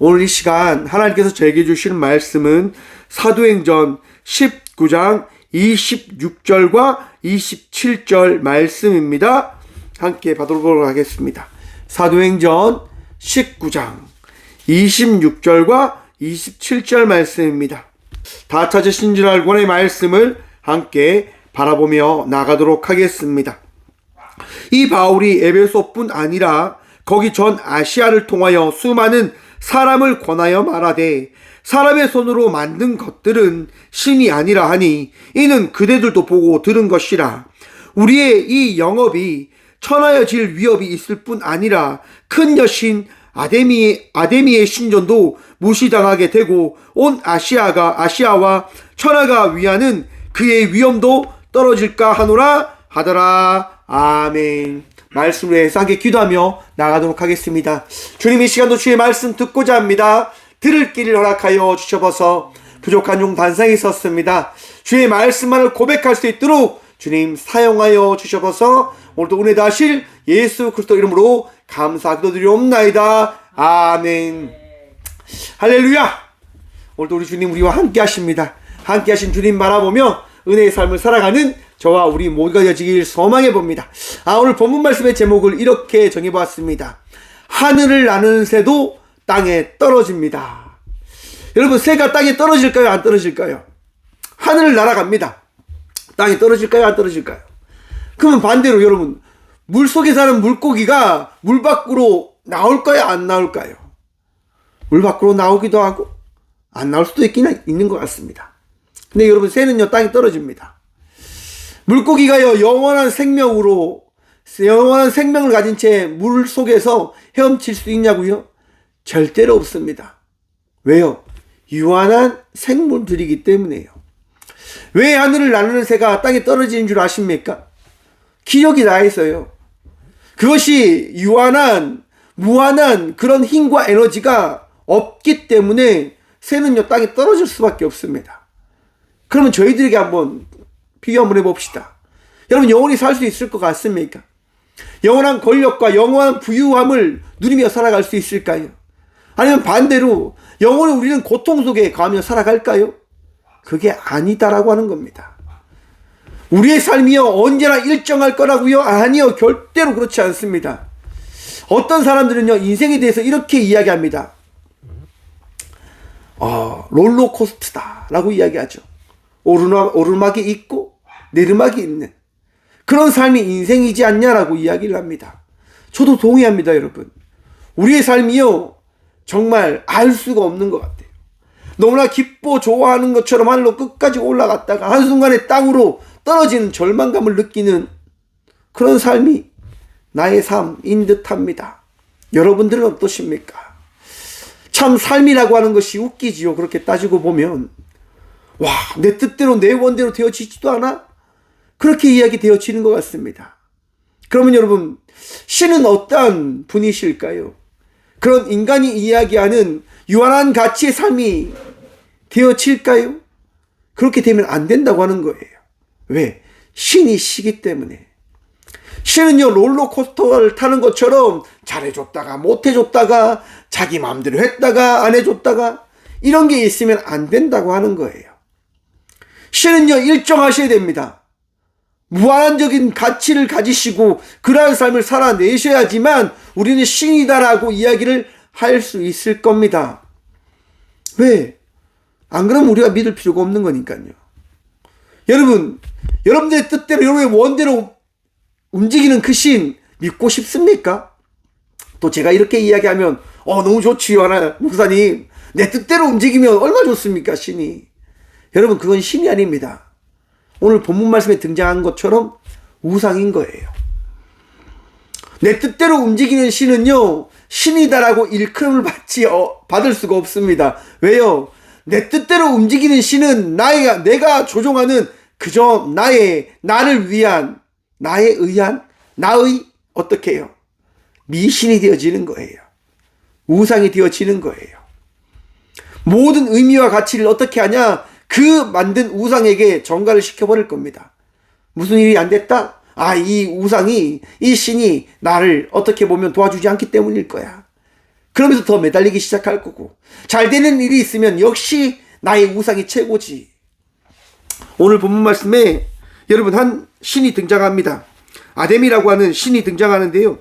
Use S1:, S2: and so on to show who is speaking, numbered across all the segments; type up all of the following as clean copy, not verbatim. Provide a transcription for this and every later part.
S1: 오늘 이 시간 하나님께서 저에게 주시는 말씀은 사도행전 19장 26절과 27절 말씀입니다. 함께 받아보도록 하겠습니다. 사도행전 19장 26절과 27절 말씀입니다. 다 찾으신 줄 알고의 말씀을 함께 바라보며 나가도록 하겠습니다. 이 바울이 에베소뿐 아니라 거기 전 아시아를 통하여 수많은 사람을 권하여 말하되 사람의 손으로 만든 것들은 신이 아니라 하니 이는 그대들도 보고 들은 것이라. 우리의 이 영업이 천하여질 위협이 있을 뿐 아니라 큰 여신 아데미의 신전도 무시당하게 되고 온 아시아와 천하가 위하는 그의 위엄도 떨어질까 하더라. 아멘. 말씀을 위해서 함께 기도하며 나가도록 하겠습니다. 주님, 이 시간도 주의 말씀 듣고자 합니다. 들을 길을 허락하여 주셔서 부족한 용 단상에 섰습니다. 주의 말씀만을 고백할 수 있도록 주님 사용하여 주셔서 오늘도 은혜 다하실 예수 그리스도 이름으로 감사 기도드리옵나이다. 아멘. 할렐루야. 오늘도 우리 주님 우리와 함께 하십니다. 함께 하신 주님 바라보며 은혜의 삶을 살아가는 저와 우리 모두가 되어지길 소망해 봅니다. 오늘 본문 말씀의 제목을 이렇게 정해보았습니다. 하늘을 나는 새도 땅에 떨어집니다. 여러분, 새가 땅에 떨어질까요? 안 떨어질까요? 하늘을 날아갑니다. 땅에 떨어질까요? 안 떨어질까요? 그러면 반대로 여러분, 물속에 사는 물고기가 물 밖으로 나올까요? 안 나올까요? 물 밖으로 나오기도 하고 안 나올 수도 있는 것 같습니다. 근데 여러분, 새는요 땅에 떨어집니다. 물고기가요 영원한 생명을 가진 채 물 속에서 헤엄칠 수 있냐고요? 절대로 없습니다. 왜요? 유한한 생물들이기 때문에요. 왜 하늘을 나르는 새가 땅에 떨어지는 줄 아십니까? 기력이 다해서요. 그것이 유한한 무한한 그런 힘과 에너지가 없기 때문에 새는요 땅에 떨어질 수밖에 없습니다. 그러면 저희들에게 한번 비교 한번 해봅시다. 여러분, 영원히 살 수 있을 것 같습니까? 영원한 권력과 영원한 부유함을 누리며 살아갈 수 있을까요? 아니면 반대로 영원히 우리는 고통 속에 가며 살아갈까요? 그게 아니다라고 하는 겁니다. 우리의 삶이요 언제나 일정할 거라고요? 아니요, 절대로 그렇지 않습니다. 어떤 사람들은요 인생에 대해서 이렇게 이야기합니다. 롤러코스터다 라고 이야기하죠. 오르막이 있고 내리막이 있는 그런 삶이 인생이지 않냐라고 이야기를 합니다. 저도 동의합니다. 여러분, 우리의 삶이요 정말 알 수가 없는 것 같아요. 너무나 기뻐 좋아하는 것처럼 하늘로 끝까지 올라갔다가 한순간에 땅으로 떨어지는 절망감을 느끼는 그런 삶이 나의 삶인 듯합니다. 여러분들은 어떠십니까? 참 삶이라고 하는 것이 웃기지요. 그렇게 따지고 보면 와, 내 뜻대로 내 원대로 되어지지도 않아? 그렇게 이야기 되어지는 것 같습니다. 그러면 여러분, 신은 어떠한 분이실까요? 그런 인간이 이야기하는 유한한 가치의 삶이 되어질까요? 그렇게 되면 안 된다고 하는 거예요. 왜? 신이 시기 때문에. 신은요 롤러코스터를 타는 것처럼 잘해줬다가 못해줬다가 자기 마음대로 했다가 안 해줬다가 이런 게 있으면 안 된다고 하는 거예요. 신은요 일정하셔야 됩니다. 무한적인 가치를 가지시고 그러한 삶을 살아내셔야지만 우리는 신이다라고 이야기를 할 수 있을 겁니다. 왜? 안 그러면 우리가 믿을 필요가 없는 거니까요. 여러분, 여러분들의 뜻대로 여러분의 원대로 움직이는 그 신 믿고 싶습니까? 또 제가 이렇게 이야기하면 너무 좋지요 하나 목사님, 내 뜻대로 움직이면 얼마나 좋습니까 신이. 여러분, 그건 신이 아닙니다. 오늘 본문 말씀에 등장한 것처럼 우상인 거예요. 내 뜻대로 움직이는 신은요 신이다라고 일컬음을 받을 수가 없습니다. 왜요? 내 뜻대로 움직이는 신은 내가 조종하는 그저 나를 위한 나의 어떻게 해요? 미신이 되어지는 거예요. 우상이 되어지는 거예요. 모든 의미와 가치를 어떻게 하냐? 그 만든 우상에게 전가를 시켜버릴 겁니다. 무슨 일이 안 됐다? 이 우상이, 이 신이 나를 어떻게 보면 도와주지 않기 때문일 거야. 그러면서 더 매달리기 시작할 거고, 잘 되는 일이 있으면 역시 나의 우상이 최고지. 오늘 본문 말씀에 여러분 한 신이 등장합니다. 아데미라고 하는 신이 등장하는데요.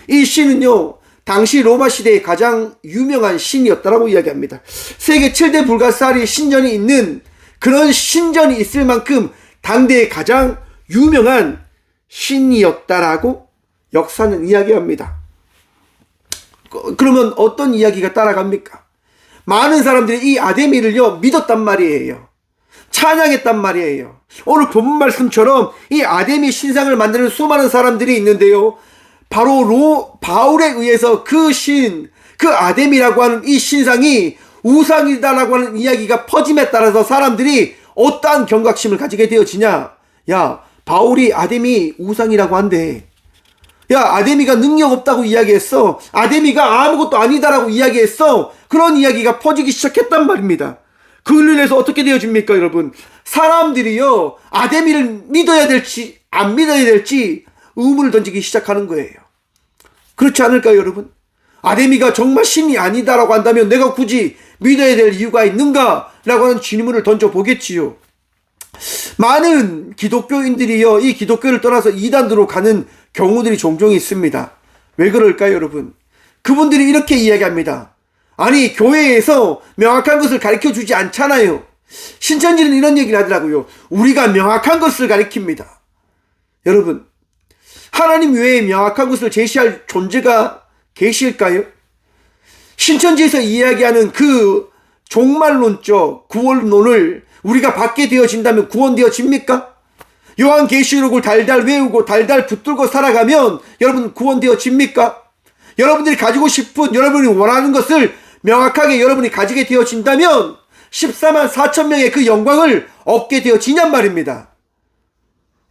S1: 이 신은요, 당시 로마 시대의 가장 유명한 신이었다라고 이야기합니다. 세계 7대 불가사리 신전이 있는 그런 신전이 있을 만큼 당대의 가장 유명한 신이었다라고 역사는 이야기합니다. 그러면 어떤 이야기가 따라갑니까? 많은 사람들이 이 아데미를요 믿었단 말이에요. 찬양했단 말이에요. 오늘 본문 말씀처럼 이 아데미 신상을 만드는 수많은 사람들이 있는데요, 바로 바울에 의해서 그 신, 그 아데미라고 하는 이 신상이 우상이다라고 하는 이야기가 퍼짐에 따라서 사람들이 어떠한 경각심을 가지게 되어지냐? 야, 바울이 아데미 우상이라고 한대. 야, 아데미가 능력 없다고 이야기했어. 아데미가 아무것도 아니다라고 이야기했어. 그런 이야기가 퍼지기 시작했단 말입니다. 그걸로 인해서 어떻게 되어집니까, 여러분? 사람들이요, 아데미를 믿어야 될지 안 믿어야 될지 의문을 던지기 시작하는 거예요. 그렇지 않을까요, 여러분? 아데미가 정말 신이 아니다라고 한다면 내가 굳이 믿어야 될 이유가 있는가? 라고 하는 질문을 던져보겠지요. 많은 기독교인들이요, 이 기독교를 떠나서 이단으로 가는 경우들이 종종 있습니다. 왜 그럴까요, 여러분? 그분들이 이렇게 이야기합니다. 아니, 교회에서 명확한 것을 가르쳐 주지 않잖아요. 신천지는 이런 얘기를 하더라고요. 우리가 명확한 것을 가르칩니다. 여러분, 하나님 외에 명확한 것을 제시할 존재가 계실까요? 신천지에서 이야기하는 그 종말론적 구원론을 우리가 받게 되어진다면 구원되어집니까? 요한계시록을 달달 외우고 달달 붙들고 살아가면 여러분 구원되어집니까? 여러분들이 가지고 싶은, 여러분이 원하는 것을 명확하게 여러분이 가지게 되어진다면 14만 4천 명의 그 영광을 얻게 되어지냔 말입니다.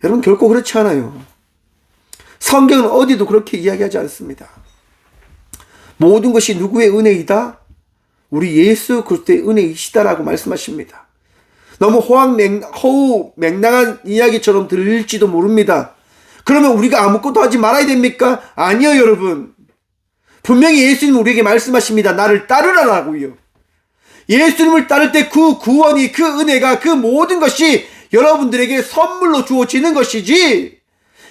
S1: 여러분, 결코 그렇지 않아요. 성경은 어디도 그렇게 이야기하지 않습니다. 모든 것이 누구의 은혜이다? 우리 예수 그리스도의 은혜이시다라고 말씀하십니다. 너무 허우맹랑한 이야기처럼 들릴지도 모릅니다. 그러면 우리가 아무것도 하지 말아야 됩니까? 아니요, 여러분. 분명히 예수님 우리에게 말씀하십니다. 나를 따르라라고요. 예수님을 따를 때 그 구원이, 그 은혜가, 그 모든 것이 여러분들에게 선물로 주어지는 것이지,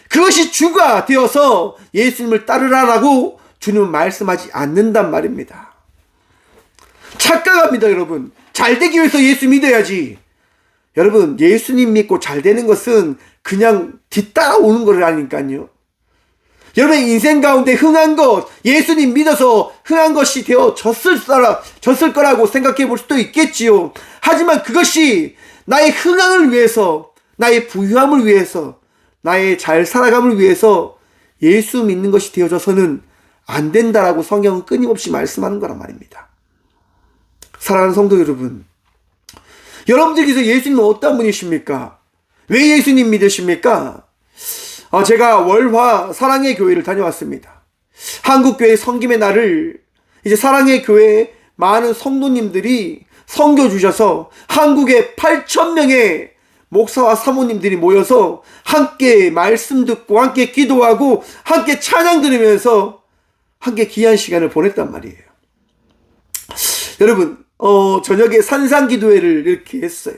S1: 그것이 주가 되어서 예수님을 따르라라고 주님은 말씀하지 않는단 말입니다. 착각합니다, 여러분. 잘 되기 위해서 예수 믿어야지. 여러분, 예수님 믿고 잘 되는 것은 그냥 뒤따라오는 거라니까요. 여러분 인생 가운데 흥한 것, 예수님 믿어서 흥한 것이 되어졌을 거라고 생각해 볼 수도 있겠지요. 하지만 그것이 나의 흥함을 위해서, 나의 부유함을 위해서, 나의 잘 살아감을 위해서 예수 믿는 것이 되어져서는 안 된다라고 성경은 끊임없이 말씀하는 거란 말입니다. 사랑하는 성도 여러분, 여러분들께서 예수님은 어떤 분이십니까? 왜 예수님 믿으십니까? 제가 월화 사랑의 교회를 다녀왔습니다. 한국교회 성김의 날을 이제 사랑의 교회에 많은 성도님들이 선교 주셔서 한국에 8,000명의 목사와 사모님들이 모여서 함께 말씀 듣고 함께 기도하고 함께 찬양 들으면서 함께 귀한 시간을 보냈단 말이에요. 여러분, 저녁에 산상기도회를 이렇게 했어요.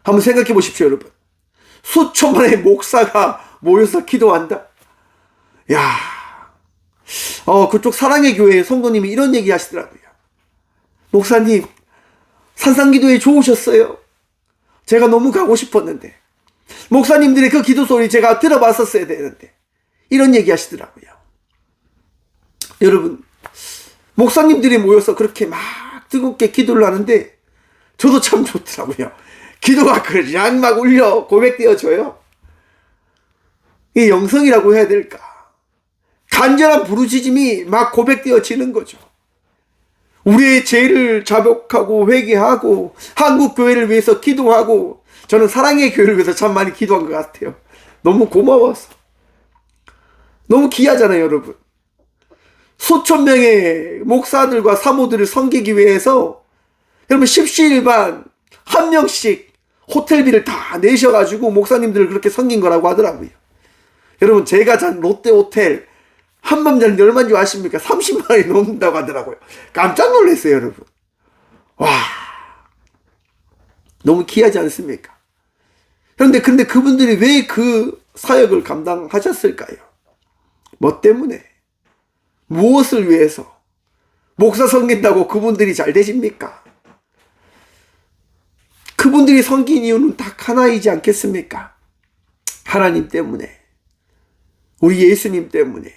S1: 한번 생각해 보십시오, 여러분. 수천만의 목사가 모여서 기도한다. 야, 그쪽 사랑의 교회 성도님이 이런 얘기 하시더라고요. 목사님, 산상기도회 좋으셨어요. 제가 너무 가고 싶었는데, 목사님들의 그 기도 소리 제가 들어봤었어야 되는데, 이런 얘기 하시더라고요. 여러분, 목사님들이 모여서 그렇게 막 뜨겁게 기도를 하는데 저도 참 좋더라고요. 기도가 그냥 막 울려 고백되어져요. 이 영성이라고 해야 될까? 간절한 부르짖음이 막 고백되어지는 거죠. 우리의 죄를 자복하고 회개하고 한국 교회를 위해서 기도하고, 저는 사랑의 교회를 위해서 참 많이 기도한 것 같아요. 너무 고마워서. 너무 귀하잖아요, 여러분. 수천 명의 목사들과 사모들을 섬기기 위해서 여러분 십시일반 한 명씩 호텔비를 다 내셔가지고 목사님들을 그렇게 섬긴 거라고 하더라고요. 여러분, 제가 잔 롯데호텔 한밤 자는데 얼마인 줄 아십니까? 30만 원이 넘는다고 하더라고요. 깜짝 놀랐어요, 여러분. 와, 너무 귀하지 않습니까? 그런데 근데 그분들이 왜 그 사역을 감당하셨을까요? 뭐 때문에? 무엇을 위해서? 목사 섬긴다고 그분들이 잘 되십니까? 그분들이 섬긴 이유는 딱 하나이지 않겠습니까? 하나님 때문에, 우리 예수님 때문에.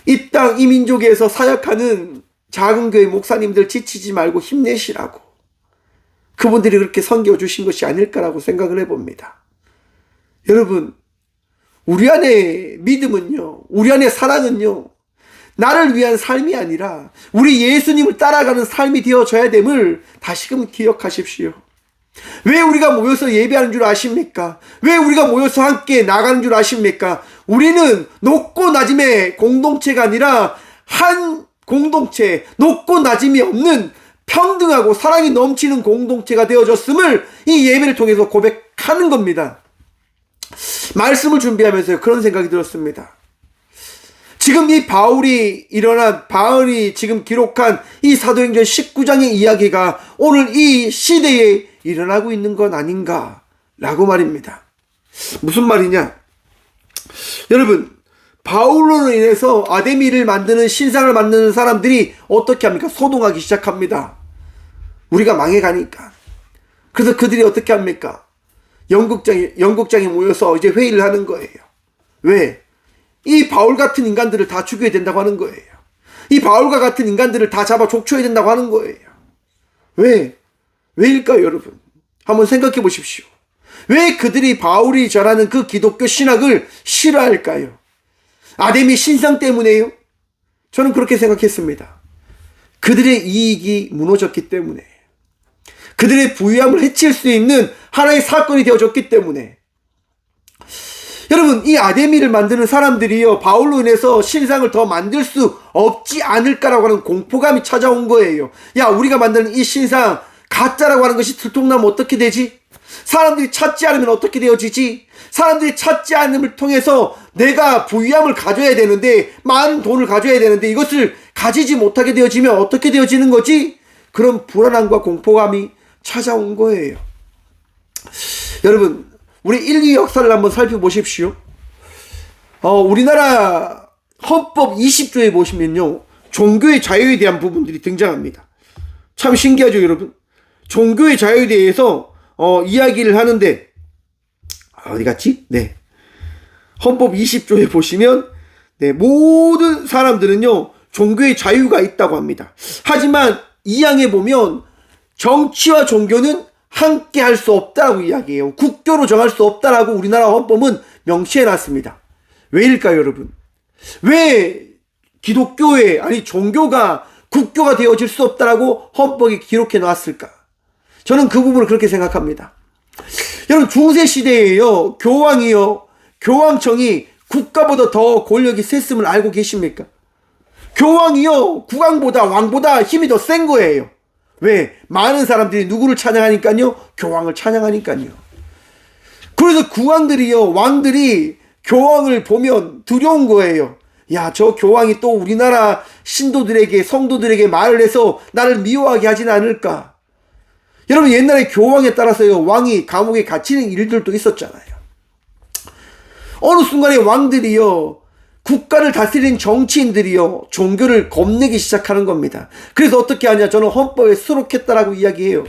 S1: 이 땅, 이 민족에서 사역하는 작은 교회 목사님들 지치지 말고 힘내시라고 그분들이 그렇게 섬겨주신 것이 아닐까라고 생각을 해봅니다. 여러분, 우리 안에 믿음은요, 우리 안에 사랑은요, 나를 위한 삶이 아니라 우리 예수님을 따라가는 삶이 되어져야 됨을 다시금 기억하십시오. 왜 우리가 모여서 예배하는 줄 아십니까? 왜 우리가 모여서 함께 나가는 줄 아십니까? 우리는 높고 낮음의 공동체가 아니라 한 공동체, 높고 낮음이 없는 평등하고 사랑이 넘치는 공동체가 되어졌음을 이 예배를 통해서 고백하는 겁니다. 말씀을 준비하면서 그런 생각이 들었습니다. 지금 이 바울이 지금 기록한 이 사도행전 19장의 이야기가 오늘 이 시대에 일어나고 있는 건 아닌가라고 말입니다. 무슨 말이냐? 여러분, 바울로 인해서 아데미를 만드는 신상을 만드는 사람들이 어떻게 합니까? 소동하기 시작합니다. 우리가 망해가니까. 그래서 그들이 어떻게 합니까? 연극장에 모여서 이제 회의를 하는 거예요. 왜? 이 바울 같은 인간들을 다 죽여야 된다고 하는 거예요. 이 바울과 같은 인간들을 다 잡아 족쳐야 된다고 하는 거예요. 왜? 왜일까요, 여러분? 한번 생각해 보십시오. 왜 그들이 바울이 전하는 그 기독교 신학을 싫어할까요? 아데미 신상 때문에요? 저는 그렇게 생각했습니다. 그들의 이익이 무너졌기 때문에, 그들의 부유함을 해칠 수 있는 하나의 사건이 되어졌기 때문에. 여러분, 이 아데미를 만드는 사람들이요, 바울로 인해서 신상을 더 만들 수 없지 않을까라고 하는 공포감이 찾아온 거예요. 야, 우리가 만드는 이 신상 가짜라고 하는 것이 들통나면 어떻게 되지? 사람들이 찾지 않으면 어떻게 되어지지? 사람들이 찾지 않음을 통해서 내가 부유함을 가져야 되는데, 많은 돈을 가져야 되는데 이것을 가지지 못하게 되어지면 어떻게 되어지는 거지? 그런 불안함과 공포감이 찾아온 거예요. 여러분, 우리 인류 역사를 한번 살펴보십시오. 우리나라 헌법 20조에 보시면요, 종교의 자유에 대한 부분들이 등장합니다. 참 신기하죠, 여러분? 종교의 자유에 대해서 이야기를 하는데, 어디 갔지? 네. 헌법 20조에 보시면, 네, 모든 사람들은요, 종교의 자유가 있다고 합니다. 하지만 이 항에 보면 정치와 종교는 함께 할 수 없다라고 이야기해요. 국교로 정할 수 없다라고 우리나라 헌법은 명시해놨습니다. 왜일까요, 여러분? 왜 종교가 국교가 되어질 수 없다라고 헌법에 기록해 놨을까? 저는 그 부분을 그렇게 생각합니다. 여러분, 중세시대에요, 교황청이 국가보다 더 권력이 셌음을 알고 계십니까? 교황이요, 국왕보다, 왕보다 힘이 더 센 거예요. 왜? 많은 사람들이 누구를 찬양하니까요? 교황을 찬양하니까요. 그래서 왕들이 교황을 보면 두려운 거예요. 야, 저 교황이 또 우리나라 성도들에게 말을 해서 나를 미워하게 하진 않을까? 여러분, 옛날에 교황에 따라서요, 왕이 감옥에 갇히는 일들도 있었잖아요. 어느 순간에 왕들이요, 국가를 다스리는 정치인들이요, 종교를 겁내기 시작하는 겁니다. 그래서 어떻게 하냐? 저는 헌법에 수록했다라고 이야기해요.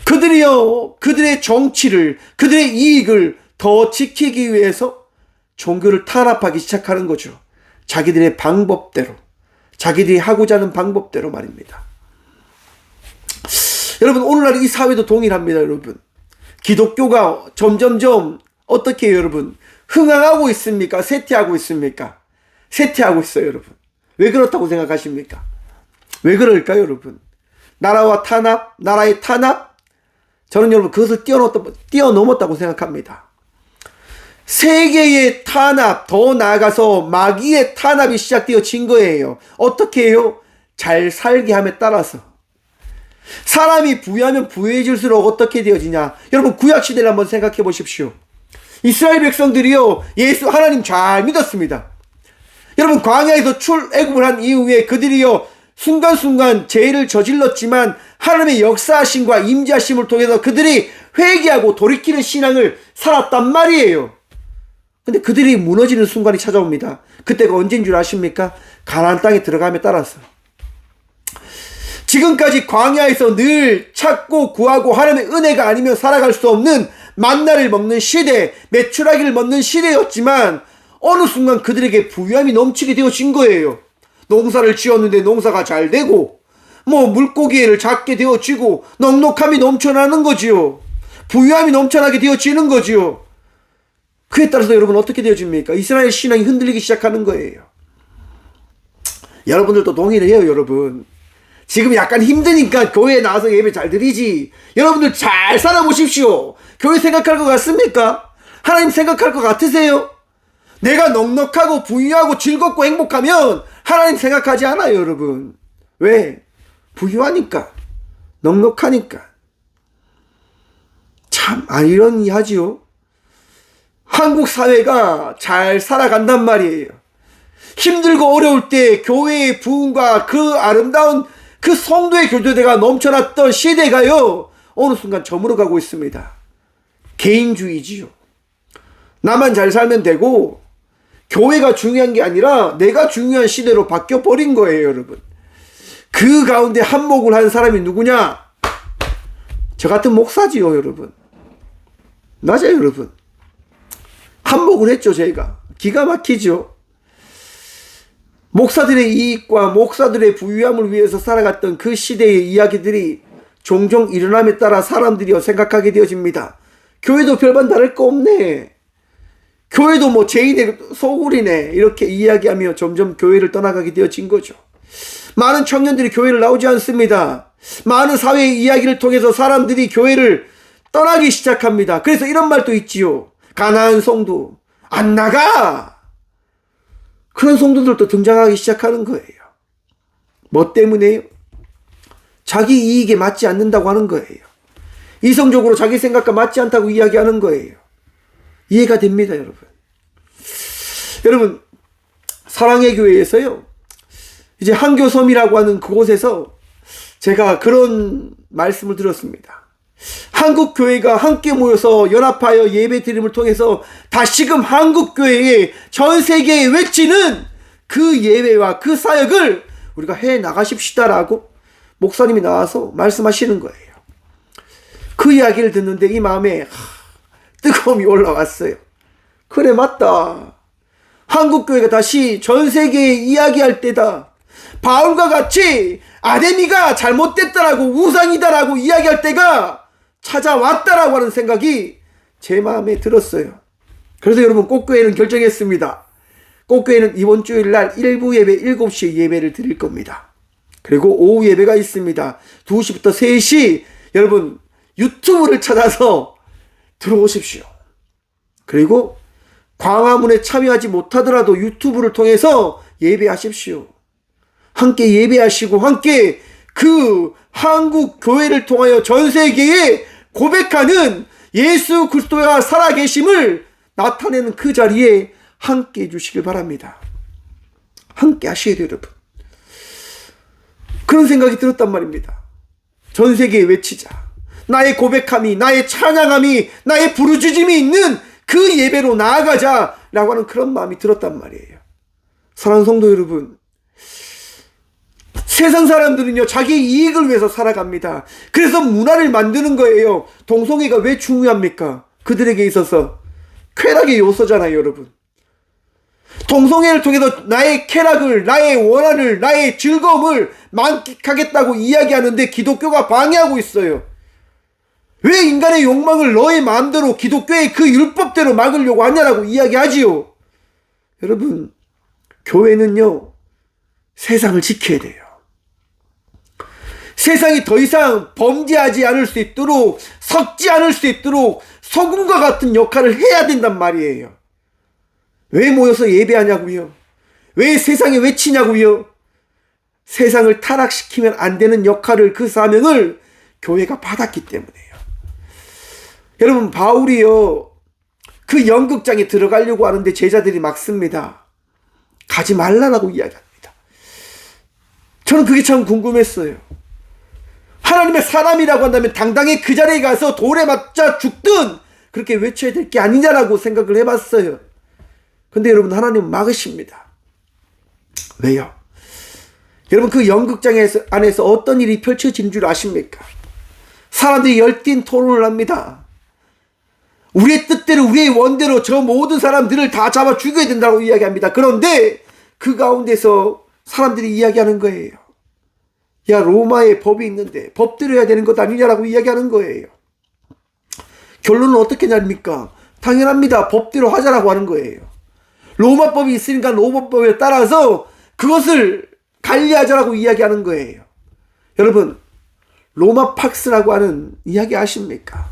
S1: 그들이요, 그들의 정치를, 그들의 이익을 더 지키기 위해서 종교를 탄압하기 시작하는 거죠. 자기들의 방법대로, 자기들이 하고자 하는 방법대로 말입니다. 여러분, 오늘날 이 사회도 동일합니다, 여러분. 기독교가 점점점 어떻게 해요, 여러분? 흥황하고 있습니까? 쇠퇴하고 있습니까? 쇠퇴하고 있어요, 여러분. 왜 그렇다고 생각하십니까? 왜 그럴까요, 여러분? 나라의 탄압? 저는 여러분 그것을 뛰어넘었다고 생각합니다. 세계의 탄압, 더 나아가서 마귀의 탄압이 시작되어진 거예요. 어떻게 해요? 잘 살게 함에 따라서. 사람이 부유하면 부유해질수록 어떻게 되어지냐? 여러분, 구약시대를 한번 생각해 보십시오. 이스라엘 백성들이요, 예수 하나님 잘 믿었습니다. 여러분, 광야에서 출애굽을 한 이후에 그들이요, 순간순간 죄를 저질렀지만 하나님의 역사하심과 임재하심을 통해서 그들이 회개하고 돌이키는 신앙을 살았단 말이에요. 근데 그들이 무너지는 순간이 찾아옵니다. 그때가 언제인 줄 아십니까? 가나안 땅에 들어감에 따라서. 지금까지 광야에서 늘 찾고 구하고 하나님의 은혜가 아니면 살아갈 수 없는 만나를 먹는 시대, 메추라기를 먹는 시대였지만 어느 순간 그들에게 부유함이 넘치게 되어진 거예요. 농사를 지었는데 농사가 잘 되고, 물고기를 잡게 되어지고, 넉넉함이 넘쳐나는 거지요. 부유함이 넘쳐나게 되어지는 거지요. 그에 따라서 여러분 어떻게 되어집니까? 이스라엘 신앙이 흔들리기 시작하는 거예요. 여러분들도 동의를 해요, 여러분. 지금 약간 힘드니까 교회에 나와서 예배 잘 드리지. 여러분들 잘 살아보십시오. 교회 생각할 것 같습니까? 하나님 생각할 것 같으세요? 내가 넉넉하고 부유하고 즐겁고 행복하면 하나님 생각하지 않아요, 여러분. 왜? 부유하니까. 넉넉하니까. 참 아이러니하지요. 한국 사회가 잘 살아간단 말이에요. 힘들고 어려울 때 교회의 부흥과 그 아름다운 그 성도의 교제가 넘쳐났던 시대가요, 어느 순간 저물어가고 있습니다. 개인주의지요. 나만 잘 살면 되고 교회가 중요한 게 아니라 내가 중요한 시대로 바뀌어버린 거예요, 여러분. 그 가운데 한몫을 한 사람이 누구냐? 저 같은 목사지요, 여러분. 맞아요, 여러분. 한몫을 했죠, 제가. 기가 막히죠. 목사들의 이익과 목사들의 부유함을 위해서 살아갔던 그 시대의 이야기들이 종종 일어남에 따라 사람들이 생각하게 되어집니다. 교회도 별반 다를 거 없네. 교회도 죄인의 소굴이네. 이렇게 이야기하며 점점 교회를 떠나가게 되어진 거죠. 많은 청년들이 교회를 나오지 않습니다. 많은 사회의 이야기를 통해서 사람들이 교회를 떠나기 시작합니다. 그래서 이런 말도 있지요. 가난한 성도 안 나가. 그런 성도들도 등장하기 시작하는 거예요. 뭐 때문에요? 자기 이익에 맞지 않는다고 하는 거예요. 이성적으로 자기 생각과 맞지 않다고 이야기하는 거예요. 이해가 됩니다, 여러분. 여러분, 사랑의 교회에서요, 이제 한교섬이라고 하는 그곳에서 제가 그런 말씀을 들었습니다. 한국 교회가 함께 모여서 연합하여 예배 드림을 통해서 다시금 한국 교회의 전 세계에 외치는 그 예배와 그 사역을 우리가 해 나가십시다라고 목사님이 나와서 말씀하시는 거예요. 그 이야기를 듣는데 이 마음에 뜨거움이 올라왔어요. 그래, 맞다. 한국 교회가 다시 전 세계에 이야기할 때다. 바울과 같이 아데미가 잘못됐다라고 우상이다라고 이야기할 때가 찾아왔다라고 하는 생각이 제 마음에 들었어요. 그래서 여러분, 꽃교회는 결정했습니다. 꽃교회는 이번 주일 날 1부 예배 7시에 예배를 드릴 겁니다. 그리고 오후 예배가 있습니다. 2시부터 3시 여러분 유튜브를 찾아서 들어오십시오. 그리고 광화문에 참여하지 못하더라도 유튜브를 통해서 예배하십시오. 함께 예배하시고 함께 그 한국 교회를 통하여 전 세계에 고백하는 예수 그리스도가 살아계심을 나타내는 그 자리에 함께 해주시길 바랍니다. 함께 하셔야 돼요, 여러분. 그런 생각이 들었단 말입니다. 전 세계에 외치자. 나의 고백함이, 나의 찬양함이, 나의 부르짖음이 있는 그 예배로 나아가자라고 하는 그런 마음이 들었단 말이에요. 사랑하는 성도 여러분, 세상 사람들은요, 자기 이익을 위해서 살아갑니다. 그래서 문화를 만드는 거예요. 동성애가 왜 중요합니까? 그들에게 있어서 쾌락의 요소잖아요, 여러분. 동성애를 통해서 나의 쾌락을, 나의 원한을, 나의 즐거움을 만끽하겠다고 이야기하는데 기독교가 방해하고 있어요. 왜 인간의 욕망을 너의 마음대로 기독교의 그 율법대로 막으려고 하냐라고 이야기하지요. 여러분, 교회는요, 세상을 지켜야 돼요. 세상이 더 이상 범죄하지 않을 수 있도록, 섞지 않을 수 있도록 소금과 같은 역할을 해야 된단 말이에요. 왜 모여서 예배하냐고요? 왜 세상에 외치냐고요? 세상을 타락시키면 안 되는 역할을, 그 사명을 교회가 받았기 때문에요. 여러분, 바울이요, 그 연극장에 들어가려고 하는데 제자들이 막습니다. 가지 말라라고 이야기합니다. 저는 그게 참 궁금했어요. 하나님의 사람이라고 한다면 당당히 그 자리에 가서 돌에 맞자 죽든 그렇게 외쳐야 될 게 아니냐라고 생각을 해봤어요. 근데 여러분, 하나님은 막으십니다. 왜요? 여러분, 그 연극장 안에서 어떤 일이 펼쳐진 줄 아십니까? 사람들이 열띤 토론을 합니다. 우리의 뜻대로, 우리의 원대로 저 모든 사람들을 다 잡아 죽여야 된다고 이야기합니다. 그런데 그 가운데서 사람들이 이야기하는 거예요. 야, 로마의 법이 있는데 법대로 해야 되는 것 아니냐라고 이야기하는 거예요. 결론은 어떻게 납니까? 당연합니다. 법대로 하자라고 하는 거예요. 로마법이 있으니까 로마법에 따라서 그것을 관리하자라고 이야기하는 거예요. 여러분, 로마 팍스라고 하는 이야기 아십니까?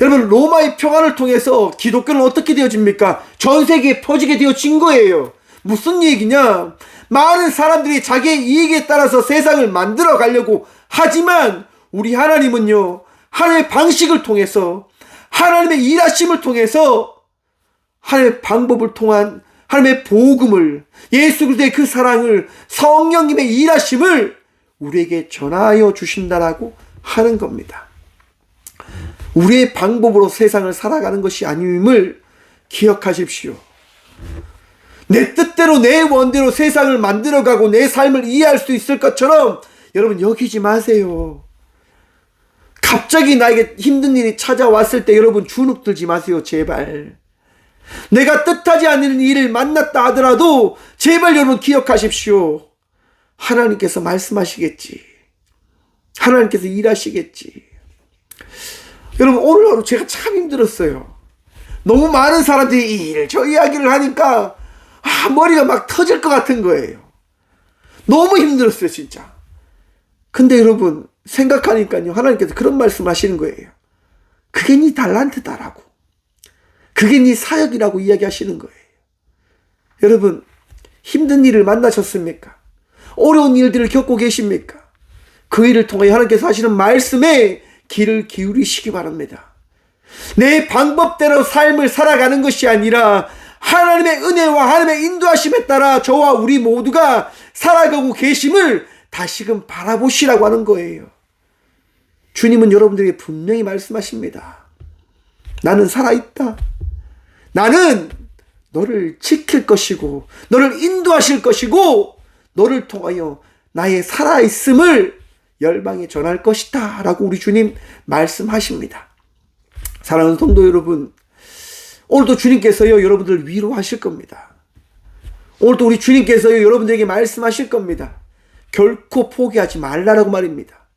S1: 여러분, 로마의 평화를 통해서 기독교는 어떻게 되어집니까? 전 세계에 퍼지게 되어진 거예요. 무슨 얘기냐? 많은 사람들이 자기의 이익에 따라서 세상을 만들어 가려고 하지만 우리 하나님은요, 하나님의 방식을 통해서, 하나님의 일하심을 통해서, 하나님의 방법을 통한 하나님의 복음을, 예수 그리스도의 그 사랑을, 성령님의 일하심을 우리에게 전하여 주신다라고 하는 겁니다. 우리의 방법으로 세상을 살아가는 것이 아님을 기억하십시오. 내 뜻대로, 내 원대로 세상을 만들어가고 내 삶을 이해할 수 있을 것처럼 여러분, 여기지 마세요. 갑자기 나에게 힘든 일이 찾아왔을 때 여러분, 주눅 들지 마세요. 제발. 내가 뜻하지 않는 일을 만났다 하더라도 제발 여러분 기억하십시오. 하나님께서 말씀하시겠지. 하나님께서 일하시겠지. 여러분, 오늘 하루 제가 참 힘들었어요. 너무 많은 사람들이 이 일, 저 이야기를 하니까 머리가 막 터질 것 같은 거예요. 너무 힘들었어요, 진짜. 근데 여러분, 생각하니까요, 하나님께서 그런 말씀 하시는 거예요. 그게 네 달란트다라고. 그게 네 사역이라고 이야기하시는 거예요. 여러분, 힘든 일을 만나셨습니까? 어려운 일들을 겪고 계십니까? 그 일을 통해 하나님께서 하시는 말씀에 귀를 기울이시기 바랍니다. 내 방법대로 삶을 살아가는 것이 아니라 하나님의 은혜와 하나님의 인도하심에 따라 저와 우리 모두가 살아가고 계심을 다시금 바라보시라고 하는 거예요. 주님은 여러분들에게 분명히 말씀하십니다. 나는 살아있다. 나는 너를 지킬 것이고 너를 인도하실 것이고 너를 통하여 나의 살아있음을 열방에 전할 것이다 라고 우리 주님 말씀하십니다. 사랑하는 성도 여러분, 오늘도 주님께서요, 여러분들을 위로하실 겁니다. 오늘도 우리 주님께서요, 여러분들에게 말씀하실 겁니다. 결코 포기하지 말라라고 말입니다.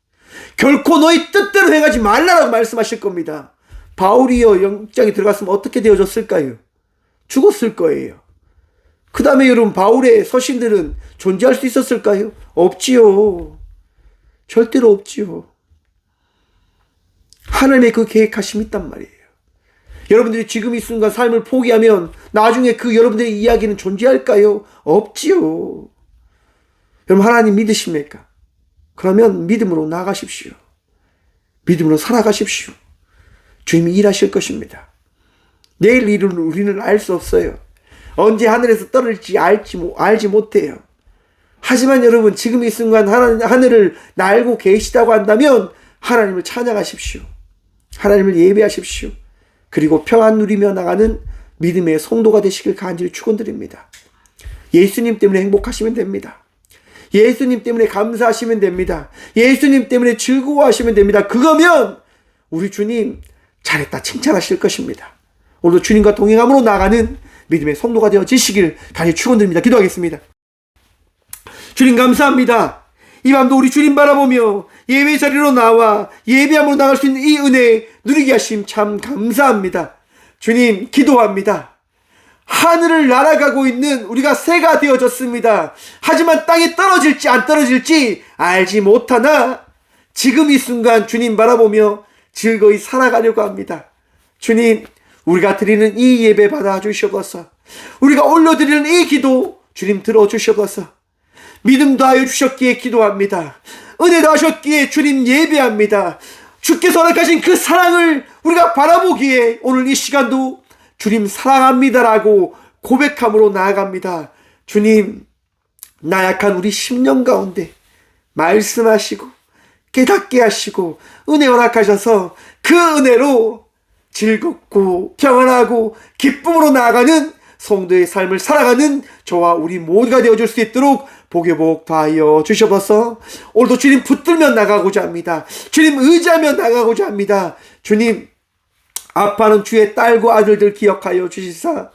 S1: 결코 너희 뜻대로 행하지 말라라고 말씀하실 겁니다. 바울이요, 영장에 들어갔으면 어떻게 되어졌을까요? 죽었을 거예요. 그 다음에 여러분, 바울의 서신들은 존재할 수 있었을까요? 없지요. 절대로 없지요. 하나님의 그 계획하심이 있단 말이에요. 여러분들이 지금 이 순간 삶을 포기하면 나중에 그 여러분들의 이야기는 존재할까요? 없지요. 여러분, 하나님 믿으십니까? 그러면 믿음으로 나아가십시오. 믿음으로 살아가십시오. 주님이 일하실 것입니다. 내일 일은 우리는 알 수 없어요. 언제 하늘에서 떨어질지 알지 못해요. 하지만 여러분, 지금 이 순간 하늘을 날고 계시다고 한다면 하나님을 찬양하십시오. 하나님을 예배하십시오. 그리고 평안 누리며 나가는 믿음의 성도가 되시길 간절히 축원드립니다. 예수님 때문에 행복하시면 됩니다. 예수님 때문에 감사하시면 됩니다. 예수님 때문에 즐거워하시면 됩니다. 그거면 우리 주님 잘했다 칭찬하실 것입니다. 오늘도 주님과 동행함으로 나가는 믿음의 성도가 되어지시길 간절히 축원드립니다. 기도하겠습니다. 주님 감사합니다. 이 밤도 우리 주님 바라보며 예배 자리로 나와 예배함으로 나갈 수 있는 이 은혜 누리게 하심 참 감사합니다. 주님 기도합니다. 하늘을 날아가고 있는 우리가 새가 되어졌습니다. 하지만 땅에 떨어질지 안 떨어질지 알지 못하나 지금 이 순간 주님 바라보며 즐거이 살아가려고 합니다. 주님, 우리가 드리는 이 예배 받아주시옵소서. 우리가 올려드리는 이 기도 주님 들어주시옵소서. 믿음 더하여 주셨기에 기도합니다. 은혜 더하셨기에 주님 예배합니다. 주께서 허락하신 그 사랑을 우리가 바라보기에 오늘 이 시간도 주님 사랑합니다라고 고백함으로 나아갑니다. 주님, 나약한 우리 심령 가운데 말씀하시고 깨닫게 하시고 은혜 허락하셔서 그 은혜로 즐겁고 평안하고 기쁨으로 나아가는 성도의 삶을 살아가는 저와 우리 모두가 되어줄 수 있도록 복의 복 더하여 주셔서 오늘도 주님 붙들며 나가고자 합니다. 주님 의지하며 나가고자 합니다. 주님, 아파하는 주의 딸과 아들들 기억하여 주시사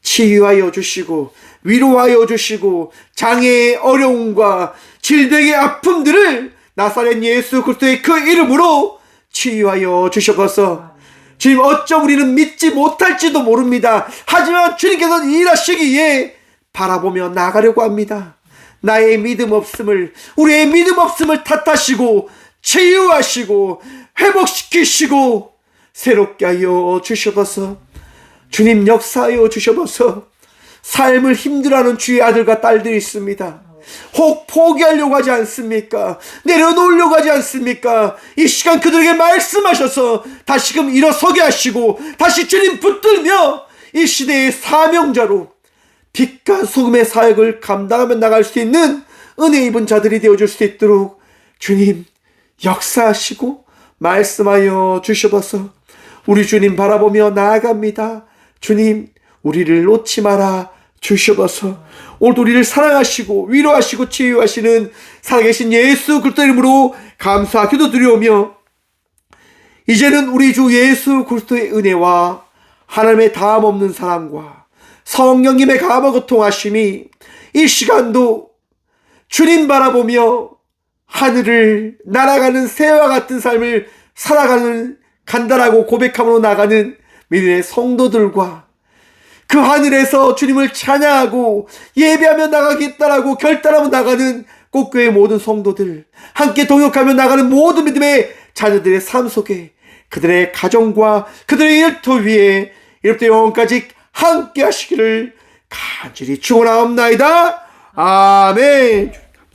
S1: 치유하여 주시고 위로하여 주시고 장애의 어려움과 질병의 아픔들을 나사렛 예수 그리스도의 그 이름으로 치유하여 주셔서 주님, 어쩜 우리는 믿지 못할지도 모릅니다. 하지만 주님께서는 일하시기에 바라보며 나가려고 합니다. 나의 믿음 없음을, 우리의 믿음 없음을 탓하시고 치유하시고 회복시키시고 새롭게 하여 주셔서 주님 역사하여 주셔서 삶을 힘들어하는 주의 아들과 딸들이 있습니다. 혹 포기하려고 하지 않습니까? 내려놓으려고 하지 않습니까? 이 시간 그들에게 말씀하셔서 다시금 일어서게 하시고 다시 주님 붙들며 이 시대의 사명자로 빛과 소금의 사역을 감당하며 나갈 수 있는 은혜 입은 자들이 되어줄 수 있도록 주님 역사하시고 말씀하여 주셔서 우리 주님 바라보며 나아갑니다. 주님, 우리를 놓지 마라 주셔서 오늘도 우리를 사랑하시고 위로하시고 치유하시는 살아계신 예수 그리스도 이름으로 감사 기도드리오며, 이제는 우리 주 예수 그리스도의 은혜와 하나님의 다함없는 사랑과 성령님의 감화고 통하심이 이 시간도 주님 바라보며 하늘을 날아가는 새와 같은 삶을 살아가는 간단하고 고백함으로 나가는 믿음의 성도들과 그 하늘에서 주님을 찬양하고 예배하며 나가겠다라고 결단하며 나가는 꽃교회 모든 성도들, 함께 동역하며 나가는 모든 믿음의 자녀들의 삶 속에 그들의 가정과 그들의 일터 위에 이렇게 영원까지 함께 하시기를 간절히 축원하옵나이다. 아멘.